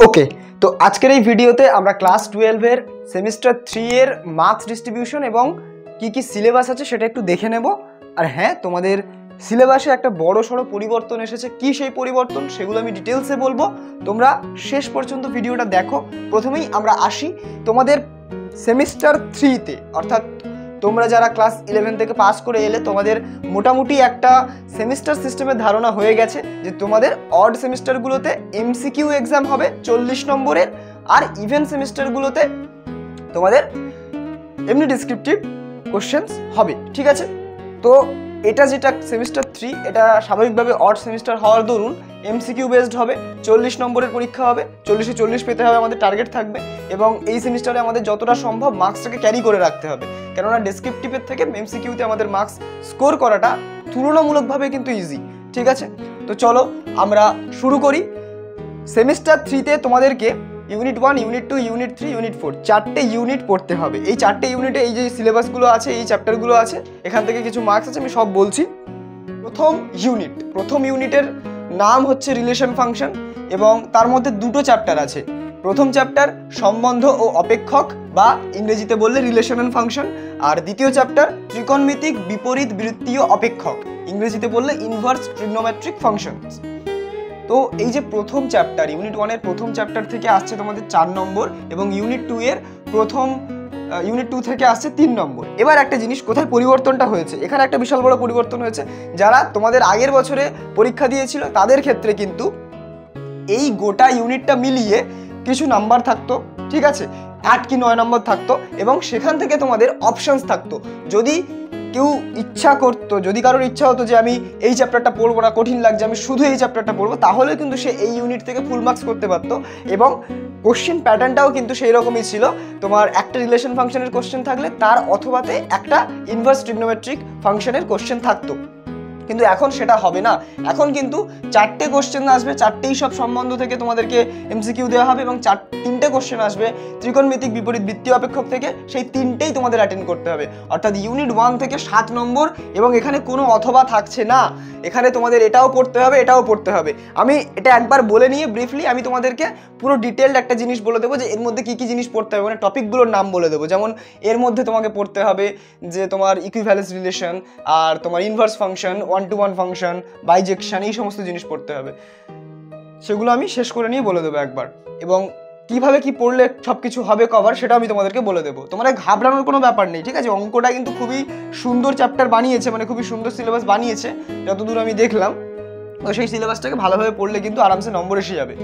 ওকে, তো আজকের এই ভিডিওতে আমরা ক্লাস 12 এর সেমিস্টার 3 এর মার্কস ডিস্ট্রিবিউশন এবং কি কি সিলেবাস আছে সেটা একটু দেখে নেব। আর হ্যাঁ, তোমাদের সিলেবাসে একটা বড় সড়ো পরিবর্তন এসেছে। কি সেই পরিবর্তন সেগুলো আমি ডিটেলসে বলবো, তোমরা শেষ পর্যন্ত ভিডিওটা দেখো। প্রথমেই আমরা আসি তোমাদের সেমিস্টার 3-তে, অর্থাৎ তোমরা যারা ক্লাস 11 থেকে পাস করে এলে তোমাদের মোটামুটি একটা সেমিস্টার সিস্টেমের ধারণা হয়ে গেছে যে তোমাদের অড সেমিস্টারগুলোতে এমসিকিউ এক্সাম হবে 40 নম্বরের, আর ইভেন সেমিস্টারগুলোতে তোমাদের এমনি ডিসক্রিপটিভ কোশ্চেন্স হবে। ঠিক আছে, তো এটা যেটা সেমিস্টার 3 এটা স্বাভাবিকভাবে অড সেমিস্টার হওয়ার দরুন এমসিকিউ বেসড হবে, 40 নম্বরের পরীক্ষা হবে, 40-এ 40 পেতে হবে আমাদের টার্গেট থাকবে। এবং এই সেমিস্টারে আমাদের যতটা সম্ভব মার্কসটাকে ক্যারি করে রাখতে হবে, কেননা ডেসক্রিপটিভের থেকে এমসিকিউতে আমাদের মার্কস স্কোর করাটা তুলনামূলকভাবে কিন্তু ইজি। ঠিক আছে, তো চলো আমরা শুরু করি। সেমিস্টার 3-তে তোমাদেরকে ইউনিট 1, ইউনিট 2, ইউনিট 3, ইউনিট 4 চারটে ইউনিট পড়তে হবে। এই চারটে ইউনিটে এই যে সিলেবাসগুলো আছে, এই চ্যাপ্টারগুলো আছে, এখান থেকে কিছু মার্কস আছে, আমি সব বলছি। প্রথম ইউনিটের নাম হচ্ছে রিলেশন ফাংশন এবং তার মধ্যে দুটো চ্যাপ্টার আছে। প্রথম চ্যাপ্টার সম্বন্ধ ও অপেক্ষক বা ইংরেজিতে বললে রিলেশনাল ফাংশন, আর দ্বিতীয় চ্যাপ্টার ত্রিকোণমিতিক বিপরীত বৃত্তীয় অপেক্ষক, ইংরেজিতে বললে ইনভার্স ট্রিগনোমেট্রিক ফাংশনস। তো এই যে প্রথম চ্যাপ্টার, ইউনিট 1 এর প্রথম চ্যাপ্টার থেকে আসছে তোমাদের 4 নম্বর এবং ইউনিট 2 থেকে আসছে 3 নম্বর। এবার একটা জিনিস, কোথায় পরিবর্তনটা হয়েছে, এখানে একটা বিশাল বড় পরিবর্তন হয়েছে। যারা তোমাদের আগের বছরে পরীক্ষা দিয়েছিল তাদের ক্ষেত্রে কিন্তু এই গোটা ইউনিটটা মিলিয়ে কিছু নাম্বার থাকতো, ঠিক আছে, 8 কি 9 নম্বর থাকতো এবং সেখান থেকে তোমাদের অপশনস থাকতো। যদি কেউ ইচ্ছা করতো, যদি কারোর ইচ্ছা হতো যে আমি এই চ্যাপ্টারটা পড়বো না, কঠিন লাগছে, আমি শুধু এই চ্যাপ্টারটা পড়বো, তাহলে কিন্তু সে এই ইউনিট থেকে ফুল মার্কস করতে পারতো। এবং কোশ্চেন প্যাটার্নটাও কিন্তু সেই রকমই ছিল, তোমার একটা রিলেশন ফাংশনের কোশ্চেন থাকলে তার অথবাতে একটা ইনভার্স ট্রিগনোমেট্রিক ফাংশনের কোশ্চেন থাকতো। কিন্তু এখন সেটা হবে না, এখন কিন্তু 4টে কোশ্চেন আসবে, 4টেই সব সম্বন্ধ থেকে তোমাদেরকে এমসিকিউ দেওয়া হবে এবং 3টে কোশ্চেন আসবে ত্রিকোণমিতিক বিপরীত বৃত্তীয় অপেক্ষক থেকে, সেই 3টেই তোমাদের অ্যাটেন্ড করতে হবে। অর্থাৎ ইউনিট 1 থেকে 7 নম্বর এবং এখানে কোনো অথবা থাকছে না, এখানে তোমাদের এটাও পড়তে হবে, এটাও পড়তে হবে। আমি এটা একবার বলে নিয়ে ব্রিফলি আমি তোমাদেরকে পুরো ডিটেলড একটা জিনিস বলে দেবো যে এর মধ্যে কী কী জিনিস পড়তে হবে, মানে টপিকগুলোর নাম বলে দেবো। যেমন এর মধ্যে তোমাকে পড়তে হবে যে তোমার ইকুইভ্যালেন্স রিলেশন, আর তোমার ইনভার্স ফাংশন, 1-to-1 ফাংশন, বাইজেকশন, এই সমস্ত জিনিস পড়তে হবে। সেগুলো আমি শেষ করে নিয়ে বলে দেবো একবার, এবং কিভাবে কি পড়লে সব কিছু হবে কভার সেটা আমি তোমাদেরকে বলে দেবো। তোমরা ঘাবড়ানোর কোনো ব্যাপার নেই, ঠিক আছে। অঙ্কটা কিন্তু খুবই সুন্দর চ্যাপ্টার বানিয়েছে, মানে খুবই সুন্দর সিলেবাস বানিয়েছে যতদূর আমি দেখলাম। তো সেই সিলেবাসটাকে ভালোভাবে পড়লে কিন্তু আরামসে নম্বর এসে যাবে।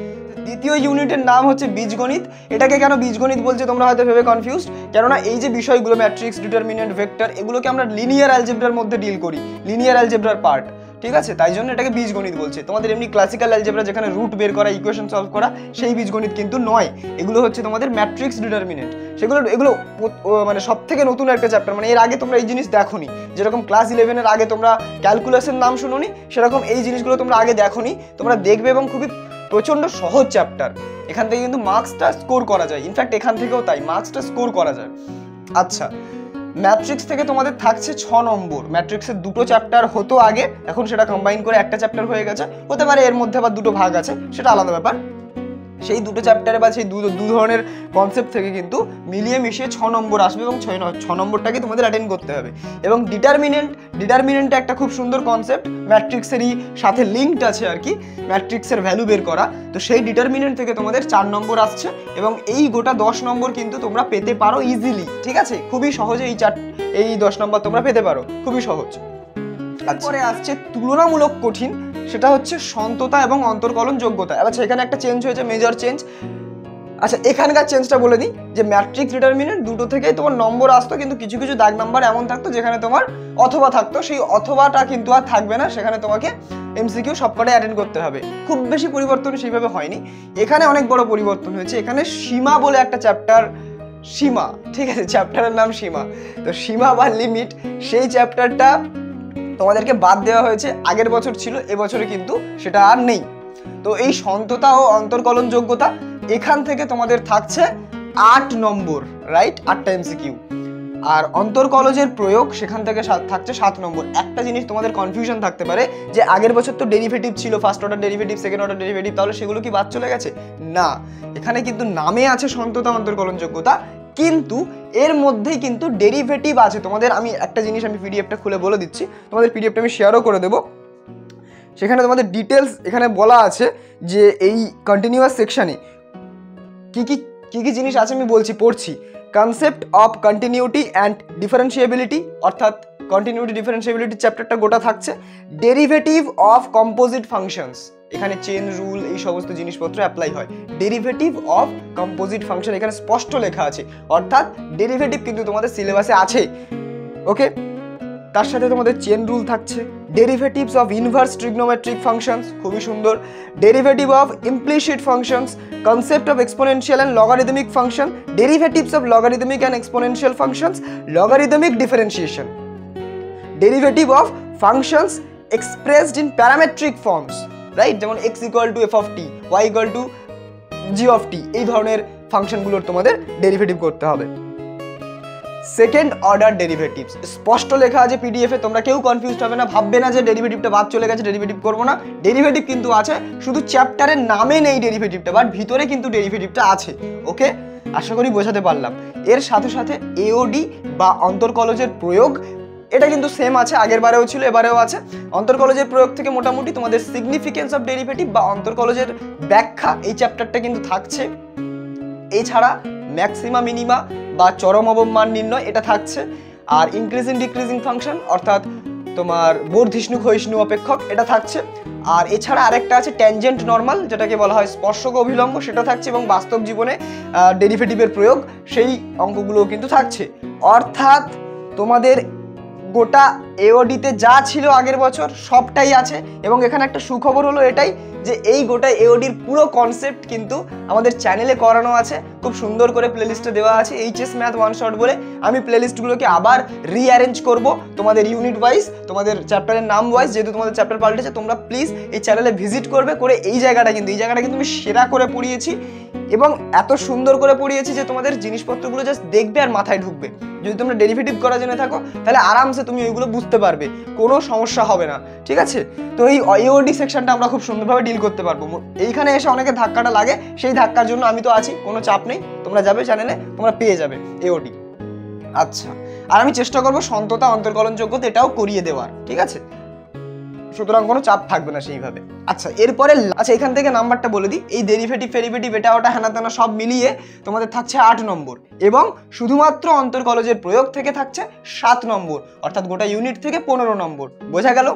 দ্বিতীয় ইউনিটের নাম হচ্ছে বীজগণিত। এটাকে কেন বীজগণিত বলছে তোমরা হয়তো ভেবে কনফিউজড, কেননা এই যে বিষয়গুলো ম্যাট্রিক্স, ডিটারমিনেন্ট, ভেক্টর, এগুলোকে আমরা লিনিয়ার অ্যালজেব্রার মধ্যে ডিল করি, লিনিয়ার অ্যালজেব্রার পার্ট, ঠিক আছে, তাই জন্য এটাকে বীজগণিত বলছে। তোমাদের এমনি ক্লাসিক্যাল অ্যালজেব্রা যেখানে রুট বের করা, ইকুয়েশন সলভ করা, সেই বীজগণিত কিন্তু নয়। এগুলো হচ্ছে তোমাদের ম্যাট্রিক্স, ডিটারমিনেন্ট, এগুলো মানে সব থেকে নতুন একটা চ্যাপ্টার। মানে এর আগে তোমরা এই জিনিস দেখোনি, যেরকম ক্লাস 11-এর আগে তোমরা ক্যালকুলাসের নাম শুনোনি, সেরকম এই জিনিসগুলো তোমরা আগে দেখোনি, তোমরা দেখবে। এবং খুবই প্রচণ্ড সহজ চ্যাপ্টার, এখান থেকে কিন্তু মার্কসটা স্কোর করা যায়, ইনফ্যাক্ট এখান থেকেও তাই মার্কসটা স্কোর করা যায়। আচ্ছা, ম্যাট্রিক্স থেকে তোমাদের থাকছে 6 নম্বর। ম্যাট্রিক্সের দুটো চ্যাপ্টার হতো আগে, এখন সেটা কম্বাইন করে একটা চ্যাপ্টার হয়ে গেছে, হতে পারে এর মধ্যে আবার দুটো ভাগ আছে, সেটা আলাদা ব্যাপার। সেই দুটো চ্যাপ্টারে বা সেই দু ধরনের কনসেপ্ট থেকে কিন্তু মিলিয়ে মিশিয়ে 6 নম্বর আসবে এবং 6 নম্বরটাকে তোমাদের অ্যাটেন্ড করতে হবে। এবং ডিটারমিনেন্ট একটা খুব সুন্দর কনসেপ্ট, ম্যাট্রিক্সেরই সাথে লিঙ্কড আছে আর কি, ম্যাট্রিক্সের ভ্যালু বের করা। তো সেই ডিটারমিনেন্ট থেকে তোমাদের 4 নম্বর আসছে এবং এই গোটা 10 নম্বর কিন্তু তোমরা পেতে পারো ইজিলি, ঠিক আছে, খুবই সহজে এই 10 নম্বর তোমরা পেতে পারো, খুবই সহজ। তারপরে আসছে তুলনামূলক কঠিন, সেটা হচ্ছে সন্ততা এবং অন্তর্কলন যোগ্যতা। আচ্ছা, এখানে একটা চেঞ্জ হয়েছে, মেজর চেঞ্জ। আচ্ছা, এখানকার চেঞ্জটা বলে দিই যে ম্যাট্রিক্স, ডিটারমিনেন্ট দুটো থেকেই তোমার নম্বর আসতো, কিন্তু কিছু কিছু দাগ নাম্বার এমন থাকতো যেখানে তোমার অথবা থাকতো, সেই অথবাটা কিন্তু আর থাকবে না, সেখানে তোমাকে এমসিকিউ সবকটাই অ্যাটেন্ড করতে হবে। খুব বেশি পরিবর্তন সেইভাবে হয়নি, এখানে অনেক বড় পরিবর্তন হয়েছে। এখানে সীমা বলে একটা চ্যাপ্টার, সীমা, ঠিক আছে, চ্যাপ্টারের নাম সীমা। তো সীমা বা লিমিট, সেই চ্যাপ্টারটা তোমাদেরকে বাদ দেওয়া হয়েছে। আগের বছর ছিল, এবছরে কিন্তু সেটা আর নেই। তো এই সন্ততা ও অন্তর্কলন যোগ্যতা, এখান থেকে তোমাদের থাকছে 8 নম্বর, রাইট, 8টা এমসিকিউ। আর অন্তর্কলজের প্রয়োগ সেখান থেকে থাকছে 7 নম্বর। একটা জিনিস তোমাদের কনফিউশন থাকতে পারে যে আগের বছর তো ডেরিভেটিভ ছিল, first order derivative, second order derivative, তাহলে সেগুলো কি বাদ চলে গেছে? না, এখানে কিন্তু নামে আছে সন্ততা অন্তর্কলনযোগ্যতা, কিন্তু এর মধ্যেই কিন্তু ডেরিভেটিভ আছে। তোমাদের আমি একটা জিনিস আমি পিডিএফটা খুলে বলে দিচ্ছি, তোমাদের পিডিএফটা আমি শেয়ারও করে দেবো। সেখানে তোমাদের ডিটেলস এখানে বলা আছে যে এই কন্টিনিউয়াস সেকশানে কি কি জিনিস আছে আমি বলছি, পড়ছি। কনসেপ্ট অফ কন্টিনিউটি অ্যান্ড ডিফারেন্সিয়েবিলিটি, অর্থাৎ কন্টিনিউটি ডিফারেন্সিয়েবিলিটি চ্যাপ্টারটা গোটা থাকছে। ডেরিভেটিভ অফ কম্পোজিট ফাংশনস, এখানে চেন রুল এই সমস্ত জিনিসপত্র অ্যাপ্লাই হয়। ডেরিভেটিভ অফ কম্পোজিট ফাংশন এখানে স্পষ্ট লেখা আছে, অর্থাৎ ডেরিভেটিভ কিন্তু তোমাদের সিলেবাসে আছে। ওকে, তার সাথে তোমাদের চেন রুল থাকছে। Derivatives of inverse trigonometric functions, খুবই সুন্দর। Derivative of implicit functions, concept of exponential and logarithmic function, derivatives of logarithmic and exponential functions, logarithmic differentiation, derivative of functions expressed in parametric forms, right, যেমন x equal to f of t, y equal to g of t, এই ধরনের ফাংশনগুলোর তোমাদের derivative করতে হবে। Second order derivatives স্পষ্ট লেখা আছে পিডিএফে, তোমরা কেউ কনফিউজড হবে না, ভাববে না যে ডেরিভেটিভটা বাদ চলে গেছে, ডেরিভেটিভ করবো না। ডেরিভেটিভ কিন্তু আছে, শুধু চ্যাপ্টারের নামে নেই ডেরিভেটিভটা, বাট ভিতরে কিন্তু ডেরিভেটিভটা আছে। ওকে, আশা করি বোঝাতে পারলাম। এর সাথে সাথে এওডি বা অন্তর্কলজের প্রয়োগ, এটা কিন্তু সেম আছে, আগের বারেও ছিল এবারেও আছে। অন্তর্কলজের প্রয়োগ থেকে মোটামুটি তোমাদের সিগনিফিকেন্স অফ ডেরিভেটিভ বা অন্তর্কলজের ব্যাখ্যা, এই চ্যাপ্টারটা কিন্তু থাকছে। এছাড়া ম্যাক্সিমা মিনিমা বা চরম অবমান নির্ণয় এটা থাকছে। আর ইনক্রিজিং ডিক্রিজিং ফাংশন, অর্থাৎ তোমার বর্ধিষ্ণু ক্ষয়িষ্ণু অপেক্ষক, এটা থাকছে। আর এছাড়া আরেকটা আছে ট্যানজেন্ট নর্মাল, যেটাকে বলা হয় স্পর্শক অভিলম্ব, সেটা থাকছে। এবং বাস্তব জীবনে ডেরিভেটিভের প্রয়োগ, সেই অঙ্কগুলোও কিন্তু থাকছে। অর্থাৎ তোমাদের গোটা এওডিতে যা ছিল আগের বছর সবটাই আছে। এবং এখানে একটা সুখবর হলো এটাই যে এই গোটা এওডির পুরো কনসেপ্ট কিন্তু আমাদের চ্যানেলে করানো আছে, খুব সুন্দর করে প্লেলিস্টে দেওয়া আছে এইচএস ম্যাথ ওয়ান শট বলে। আমি প্লেলিস্টগুলোকে আবার রিঅ্যারেঞ্জ করব তোমাদের ইউনিট ওয়াইজ, তোমাদের চ্যাপ্টারের নাম ওয়াইজ, যেহেতু তোমাদের চ্যাপ্টার পাল্টেছে। তোমরা প্লিজ এই চ্যানেলে ভিজিট করবে, করে এই জায়গাটা কিন্তু আমি সেরা করে পড়িয়েছি এবং এত সুন্দর করে পড়িয়েছি যে তোমাদের জিনিসপত্রগুলো জাস্ট দেখবে আর মাথায় ঢুকবে। যদি তোমরা ডেরিভেটিভ করা জেনে থাকো তাহলে আরামসে তুমি ওইগুলো বুঝতে পারবে, কোনো সমস্যা হবে না, ঠিক আছে? তো এই এওডি সেকশনটা আমরা খুব সুন্দরভাবে ডিল করতে পারবো। এইখানে এসে অনেকে ধাক্কাটা লাগে, সেই ধাক্কার জন্য আমি তো আছি, কোনো চাপ নেই, তোমরা যাবে চ্যানেলে, তোমরা পেয়ে যাবে এওডি। আচ্ছা, আর আমি চেষ্টা করবো সন্ততা অন্তর্কলনযোগ্যতা এটাও করিয়ে দেওয়ার, ঠিক আছে? সুতরাং কোনো চাপ থাকবে না সেইভাবে। আচ্ছা, এরপরে এখান থেকে নাম্বারটা বলে দিই। এই ডেরিভেটিভ ফেরিভেটিভ এটা ওটা হেনা তেনা সব মিলিয়ে তোমাদের থাকছে 8 নম্বর, এবং শুধুমাত্র অন্তর্কলজের প্রয়োগ থেকে থাকছে 7 নম্বর, অর্থাৎ গোটা ইউনিট থেকে 15 নম্বর। বোঝা গেল?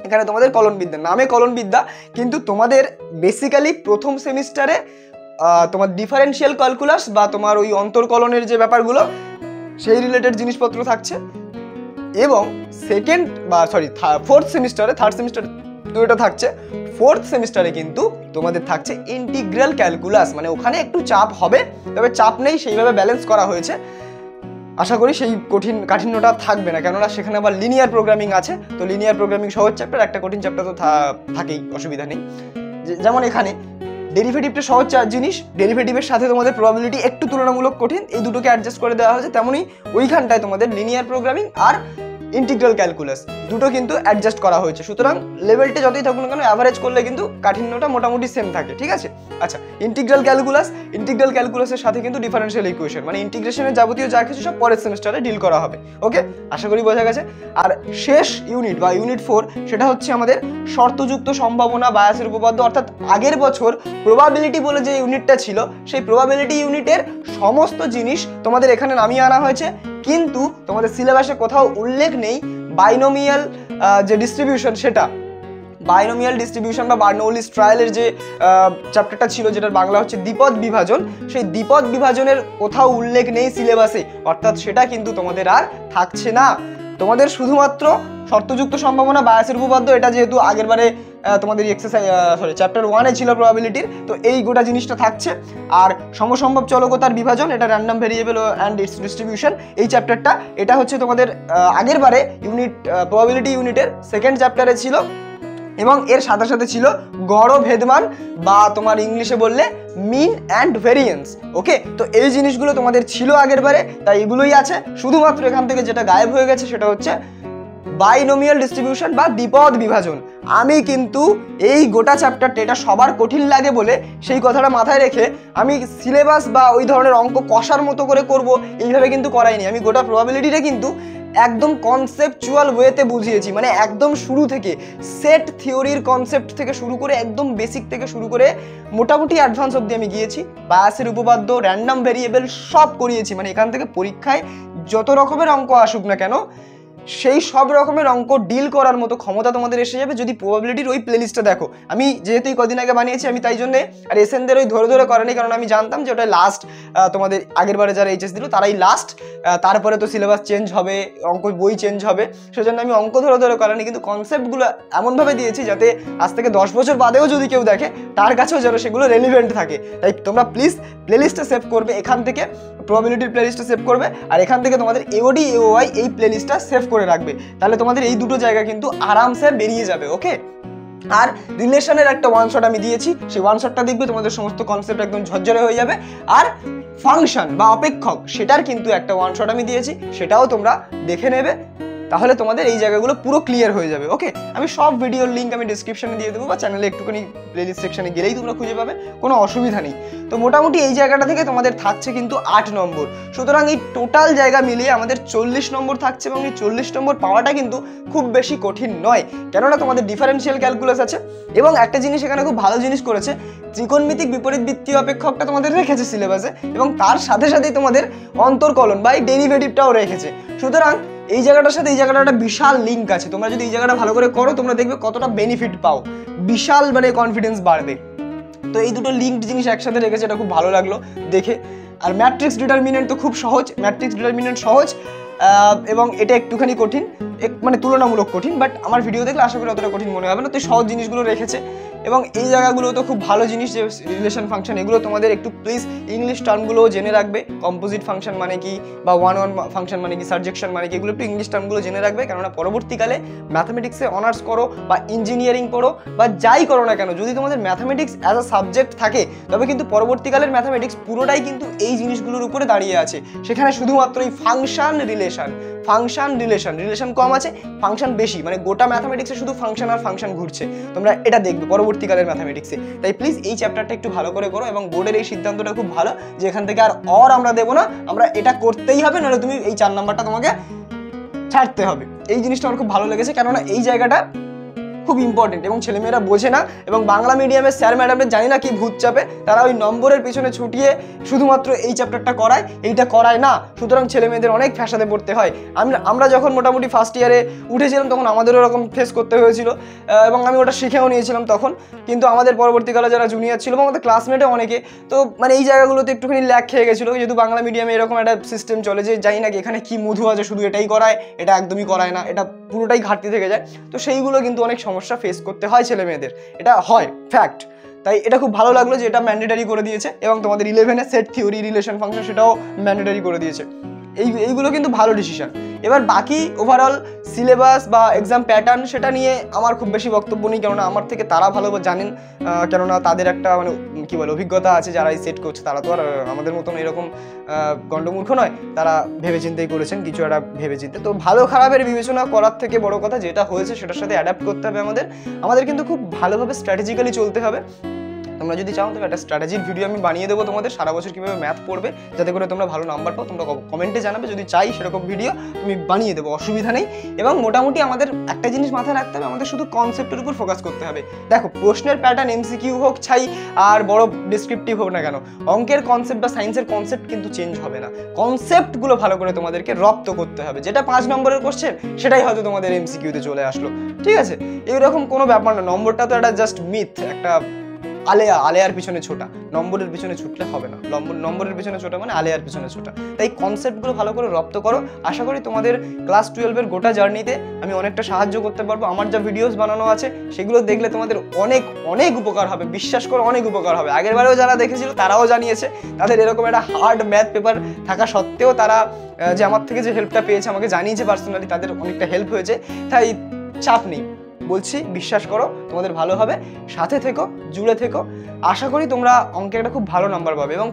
এখানে তোমাদের কলনবিদ্যা, নামে কলনবিদ্যা, কিন্তু তোমাদের বেসিক্যালি প্রথম সেমিস্টারে তোমার ডিফারেন্সিয়াল ক্যালকুলাস বা তোমার ওই অন্তর্কলনের যে ব্যাপারগুলো সেই রিলেটেড জিনিসপত্র থাকছে। এবং ফোর্থ সেমিস্টারে, থার্ড সেমিস্টারে তো এটা থাকছে, ফোর্থ সেমিস্টারে কিন্তু তোমাদের থাকছে ইন্টিগ্রাল ক্যালকুলাস। মানে ওখানে একটু চাপ হবে, তবে চাপ নেই, সেইভাবে ব্যালেন্স করা হয়েছে। আশা করি সেই কাঠিন্যটা থাকবে না, কেননা সেখানে আবার লিনিয়ার প্রোগ্রামিং আছে। তো লিনিয়ার প্রোগ্রামিং সহজ চ্যাপ্টার, একটা কঠিন চ্যাপ্টার তো থাকেই, অসুবিধা নেই। যেমন এখানে ডেরিভেটিভটা সহজ জিনিস, ডেরিভেটিভের সাথে তোমাদের প্রবাবিলিটি একটু তুলনামূলক কঠিন, এই দুটোকে অ্যাডজাস্ট করে দেওয়া হয়েছে। তেমনই ওইখানটায় তোমাদের লিনিয়ার প্রোগ্রামিং আর ইন্টিগ্রাল ক্যালকুলাস দুটো কিন্তু অ্যাডজাস্ট করা হয়েছে। সুতরাং লেভেলটা যতই থাকুন না কেন অ্যাভারেজ করলে কিন্তু কাঠিন্যটা মোটামুটি সেম থাকে, ঠিক আছে? আচ্ছা, ইন্টিগ্রাল ক্যালকুলাসের সাথে কিন্তু ডিফারেন্সিয়াল ইকুয়েশন, মানে ইন্টিগ্রেশনের যাবতীয় যা কিছু সব পরের সেমিস্টারে ডিল করা হবে। ওকে, আশা করি বোঝা গেছে। আর শেষ ইউনিট বা ইউনিট 4, সেটা হচ্ছে আমাদের শর্তযুক্ত সম্ভাবনা, বায়াসের উপপাদ্য। অর্থাৎ আগের বছর প্রবাবিলিটি বলে যে ইউনিটটা ছিল, সেই প্রবাবিলিটি ইউনিটের সমস্ত জিনিস তোমাদের এখানে নামিয়ে আনা হয়েছে, কিন্তু তোমাদের সিলেবাসে কোথাও উল্লেখ নেই বাইনোমিয়াল যে ডিস্ট্রিবিউশন, সেটা বাইনোমিয়াল ডিস্ট্রিবিউশন বা বার্নৌলিস ট্রায়ালের যে চ্যাপ্টারটা ছিল, যেটার বাংলা হচ্ছে দ্বিপদ বিভাজন, সেই দ্বিপদ বিভাজনের কোথাও উল্লেখ নেই সিলেবাসে। অর্থাৎ সেটা কিন্তু তোমাদের আর থাকছে না। তোমাদের শুধুমাত্র শর্তযুক্ত সম্ভাবনা, বায়াসের উপপাদ্য, এটা যেহেতু আগেরবারে তোমাদের চ্যাপ্টার 1-এ ছিল প্রবাবিলিটির, তো এই গোটা জিনিসটা থাকছে। আর সমসম্ভব চলকতার বিভাজন, এটা random variable and it's distribution, এই চ্যাপ্টারটা, এটা হচ্ছে তোমাদের আগেরবারে প্রবাবিলিটি ইউনিটের সেকেন্ড চ্যাপ্টারে ছিল। এবং এর সাথে সাথে ছিল গড় ভেদমান বা তোমার ইংলিশে বললে মিন অ্যান্ড ভেরিয়েন্স। ওকে, তো এই জিনিসগুলো তোমাদের ছিল আগের বারে, তাই এগুলোই আছে। শুধুমাত্র এখান থেকে যেটা গায়েব হয়ে গেছে সেটা হচ্ছে বাইনোমিয়াল ডিস্ট্রিবিউশন বা দ্বিপদ বিভাজন। আমি কিন্তু এই গোটা চ্যাপ্টারটা এটা সবার কঠিন লাগে বলে সেই কথাটা মাথায় রেখে আমি সিলেবাস বা ওই ধরনের অঙ্ক কষার মতো করে করব এইভাবে কিন্তু করাইনি। আমি গোটা প্রবাবিলিটিটা কিন্তু একদম কনসেপচুয়াল ওয়েতে বুঝিয়েছি, মানে একদম শুরু থেকে সেট থিওরির কনসেপ্ট থেকে শুরু করে একদম বেসিক থেকে শুরু করে মোটামুটি অ্যাডভান্স অবধি আমি গিয়েছি। বায়াসের উপপাদ্য, র্যান্ডম ভেরিয়েবল সব করিয়েছি। মানে এখান থেকে পরীক্ষায় যত রকমের অঙ্ক আসুক না কেন সেই সব রকমের অঙ্ক ডিল করার মতো ক্ষমতা তোমাদের এসে যাবে যদি প্রবাবিলিটির ওই প্লেলিস্টটা দেখো। আমি যেহেতু এই কদিন আগে বানিয়েছি আমি তাই জন্যে আর এসএনদের ওই ধরে ধরে করেনি, কারণ আমি জানতাম যে ওটা লাস্ট, তোমাদের আগের বারে যারা এইচএস দিল তারাই লাস্ট, তারপরে তো সিলেবাস চেঞ্জ হবে, অঙ্ক বই চেঞ্জ হবে, সেজন্য আমি অঙ্ক ধরে ধরে করেনি, কিন্তু কনসেপ্টগুলো এমনভাবে দিয়েছি যাতে আজ থেকে 10 বছর বাদেও যদি কেউ দেখে তার কাছেও যেন সেগুলো রেলিভেন্ট থাকে। তাই তোমরা প্লিজ প্লেলিস্টে সেভ করবে, এখান থেকে প্রবাবিলিটির প্লেলিস্টে সেভ করবে, আর এখান থেকে তোমাদের এওডি এওআই এই প্লেলিস্টটা সেভ করে রাখবে, তাহলে তোমাদের এই দুটো জায়গা কিন্তু আরামসে বেরিয়ে যাবে। ওকে, আর রিলেশনের একটা ওয়ান শট আমি দিয়েছি, সেই ওয়ান শটটা দেখবে তোমাদের সমস্ত কনসেপ্ট একদম ঝরঝরে হয়ে যাবে। আর ফাংশন বা অপেক্ষক সেটার কিন্তু একটা ওয়ান শট আমি দিয়েছি, সেটাও তোমরা দেখে নেবে, তাহলে তোমাদের এই জায়গাগুলো পুরো ক্লিয়ার হয়ে যাবে। ওকে, আমি সব ভিডিওর লিঙ্ক আমি ডিসক্রিপশনে দিয়ে দেবো বা চ্যানেলে একটুখানি প্লেলিস্ট সেকশনে গেলেই তোমরা খুঁজে পাবে, কোনো অসুবিধা নেই। তো মোটামুটি এই জায়গাটা থেকে তোমাদের থাকছে কিন্তু 8 নম্বর, সুতরাং এই টোটাল জায়গা মিলিয়ে আমাদের 40 নম্বর থাকছে, এবং এই 40 নম্বর পাওয়াটা কিন্তু খুব বেশি কঠিন নয়, কেননা তোমাদের ডিফারেন্সিয়াল ক্যালকুলাস আছে, এবং একটা জিনিস এখানে খুব ভালো জিনিস করেছে, ত্রিকোণমিতিক বিপরীত বৃত্তীয় অপেক্ষকটা তোমাদের রেখেছে সিলেবাসে, এবং তার সাথে সাথেই তোমাদের অন্তর্কলন বা এই ডেরিভেটিভটাও রেখেছে। সুতরাং এই জায়গাটার সাথে এই জায়গাটা একটা বিশাল লিঙ্ক আছে, তোমরা যদি এই জায়গাটা ভালো করে করো তোমরা দেখবে কতটা বেনিফিট পাও, বিশাল মানে কনফিডেন্স বাড়বে। তো এই দুটো লিঙ্কড জিনিস একসাথে রেখেছে, এটা খুব ভালো লাগলো দেখে। আর ম্যাট্রিক্স ডিটারমিনেন্ট তো খুব সহজ, ম্যাট্রিক্স ডিটারমিনেন্ট সহজ, এবং এটা একটুখানি কঠিন, মানে তুলনামূলক কঠিন, বাট আমার ভিডিও দেখলে আশা করি অতটা কঠিন মনে হবে না। তো সহজ জিনিসগুলো রেখেছে, এবং এই জায়গাগুলো তো খুব ভালো জিনিস, যে রিলেশন ফাংশন এগুলো তোমাদের একটু প্লিজ ইংলিশ টার্মগুলোও জেনে রাখবে, কম্পোজিট ফাংশন মানে কি বা ওয়ান ফাংশন মানে কি, সাবজেকশন মানে কি, এগুলো একটু ইংলিশ টার্মগুলো জেনে রাখবে, কেননা পরবর্তীকালে ম্যাথামেটিক্সে অনার্স করো বা ইঞ্জিনিয়ারিং পড়ো বা যাই করো না কেন, যদি তোমাদের ম্যাথামেটিক্স অ্যাজ আ সাবজেক্ট থাকে তবে কিন্তু পরবর্তীকালের ম্যাথামেটিক্স পুরোটাই কিন্তু এই জিনিসগুলোর উপরে দাঁড়িয়ে আছে। সেখানে শুধুমাত্র এই ফাংশন রিলেশন কম আছে, ফাংশন বেশি, মানে গোটা ম্যাথামেটিক্সে শুধু ফাংশন আর ফাংশন ঘুরছে, তোমরা এটা দেখবে পরবর্তীকালের ম্যাথামেটিক্সে। তাই প্লিজ এই চ্যাপ্টারটা একটু ভালো করে করো, এবং বোর্ডের এই সিদ্ধান্তটা খুব ভালো যে এখান থেকে আর আমরা দেবো না, আমরা এটা করতেই হবে, নাহলে তুমি এই 4 নাম্বারটা তোমাকে ছাড়তে হবে। এই জিনিসটা আমার খুব ভালো লেগেছে, কেননা এই জায়গাটা খুব ইম্পর্টেন্ট, এবং ছেলেমেয়েরা বোঝে না, এবং বাংলা মিডিয়ামের স্যার ম্যাডামদের জানি না কি ভূত চাপে, তারা ওই নম্বরের পিছনে ছুটিয়ে শুধুমাত্র এই চ্যাপ্টারটা করায়, এইটা করায় না, সুতরাং ছেলেমেয়েদের অনেক ফ্যাসাদে পড়তে হয়। আমরা যখন মোটামুটি ফার্স্ট ইয়ারে উঠেছিলাম তখন আমাদেরও এরকম ফেস করতে হয়েছিল, এবং আমি ওটা শিখেও নিয়েছিলাম তখন, কিন্তু আমাদের পরবর্তীকালে যারা জুনিয়র ছিল বা আমাদের ক্লাসমেটে অনেকে, তো মানে এই জায়গাগুলোতে একটুখানি ল্যাক খেয়ে গেছিলো, যেহেতু বাংলা মিডিয়ামে এরকম একটা সিস্টেম চলে যে জানি না কি এখানে কি মধু আছে, শুধু এটাই করায়, এটা একদমই করায় না, এটা পুরোটাই ঘাটতি থেকে যায়। তো সেইগুলো কিন্তু অনেক সমস্যা ফেস করতে হয় ছেলে মেয়েদের, এটা হয় ফ্যাক্ট। তাই এটা খুব ভালো লাগলো যে এটা ম্যান্ডেটারি করে দিয়েছে, এবং তোমাদের 11-এ সেট থিওরি, রিলেশন ফাংশন সেটাও ম্যান্ডেটারি করে দিয়েছে। এইগুলো কিন্তু ভালো ডিসিশন। এবার বাকি ওভারঅল সিলেবাস বা এক্সাম প্যাটার্ন সেটা নিয়ে আমার খুব বেশি বক্তব্য নেই, কেননা আমার থেকে তারা ভালো জানেন, কেননা তাদের একটা মানে কী বলে অভিজ্ঞতা আছে, যারা এই সেট করছে তারা তো আর আমাদের মতন এরকম গণ্ডমূর্খ নয়, তারা ভেবেচিন্তেই করেছেন, কিছু একটা ভেবেচিন্তে। তো ভালো খারাপের বিবেচনা করার থেকে বড় কথা যেটা হয়েছে সেটার সাথে অ্যাডাপ্ট করতে হবে আমাদের কিন্তু খুব ভালোভাবে স্ট্র্যাটেজিক্যালি চলতে হবে। তোমরা যদি চাও তবে একটা স্ট্র্যাটেজির ভিডিও আমি বানিয়ে দেবো তোমাদের, সারা বছর কীভাবে ম্যাথ পড়বে যাতে করে তোমরা ভালো নাম্বার পাও, তোমরা কমেন্টে জানাবে, যদি চাই সেরকম ভিডিও তুমি বানিয়ে দেবো, অসুবিধা নেই। এবং মোটামুটি আমাদের একটা জিনিস মাথায় রাখতে হবে, আমাদের শুধু কনসেপ্টের উপর ফোকাস করতে হবে। দেখো প্রশ্নের প্যাটার্ন এমসিকিউ হোক চাই আর বড় ডিসক্রিপটিভ হোক না কেন, অঙ্কের কনসেপ্ট বা সায়েন্সের কনসেপ্ট কিন্তু চেঞ্জ হবে না, কনসেপ্টগুলো ভালো করে তোমাদেরকে রপ্ত করতে হবে। যেটা 5 নম্বরের কোশ্চেন সেটাই হয়তো তোমাদের এমসিকিউতে চলে আসলো, ঠিক আছে, এইরকম কোনো ব্যাপার না। নম্বরটা তো একটা জাস্ট মিথ, একটা আলেয়ার পিছনে ছোটা, নম্বরের পিছনে ছুটলে হবে না, নম্বরের পিছনে ছোটা মানে আলেয়ার পিছনে ছোটা। তাই কনসেপ্টগুলো ভালো করে রপ্ত করো, আশা করি তোমাদের ক্লাস 12-এর গোটা জার্নিতে আমি অনেকটা সাহায্য করতে পারবো। আমার যা ভিডিওস বানানো আছে সেগুলো দেখলে তোমাদের অনেক অনেক উপকার হবে, বিশ্বাস করো অনেক উপকার হবে। আগের বারেও যারা দেখেছিল তারাও জানিয়েছে তাদের এরকম একটা হার্ড ম্যাথ পেপার থাকা সত্ত্বেও তারা যে আমার থেকে যে হেল্পটা পেয়েছে আমাকে জানিয়েছে পার্সোনালি, তাদের অনেকটা হেল্প হয়েছে। তাই চাপ নেই, বলছি বিশ্বাস করো তোমাদের ভালো হবে, সাথে থেকো, জুড়ে থেকো। আশা করি তোমরা অঙ্কে একটা খুব ভালো নাম্বার পাবে এবং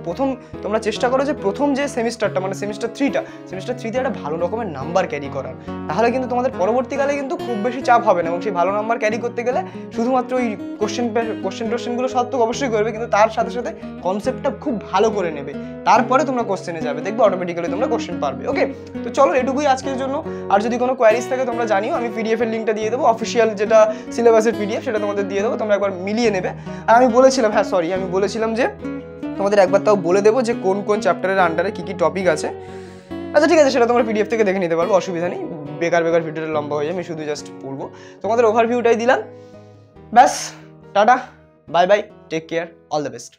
তোমরা চেষ্টা করো যে প্রথম যে সেমিস্টারটা মানে সেমিস্টার থ্রিতে একটা ভালো রকমের নাম্বার ক্যারি করার। তাহলে কিন্তু তোমাদের পরবর্তীকালে কিন্তু খুব বেশি চাপ হবে না এবং সেই ভালো নাম্বার ক্যারি করতে গেলে শুধুমাত্র ওই কোশ্চেনগুলো সলভ তো অবশ্যই করবে, কিন্তু তার সাথে সাথে কনসেপ্টটা খুব ভালো করে নেবে। তারপরে তোমরা কোশ্চেনে যাবে, দেখবে অটোমেটিক্যালি তোমরা কোশ্চেন পারবে। ওকে, তো চলো এটুকুই আজকের জন্য। আর যদি কোনো কোয়ারিজ থাকে তোমরা জানিও, আমি পিডিএফ এর লিঙ্কটা দিয়ে দেবো, অফিসিয়াল যেটা সিলেবাসের পিডিএফ সেটা তোমাদের দিয়ে দেবো, তোমরা একবার মিলিয়ে নেবে। আর আমি বলেছিলাম যে তোমাদের একবার তাও বলে দেবো যে কোন কোন চ্যাপ্টারের আন্ডারে কী কী টপিক আছে। আচ্ছা ঠিক আছে, সেটা তোমরা পিডিএফ থেকে দেখে নিতে পারবো, অসুবিধা নেই। বেকার ভিডিওটা লম্বা হয়ে যায়, আমি শুধু জাস্ট পড়বো। তোমাদের ওভারভিউটাই দিলাম, ব্যাস। Ta ta, bye bye, take care, all the best.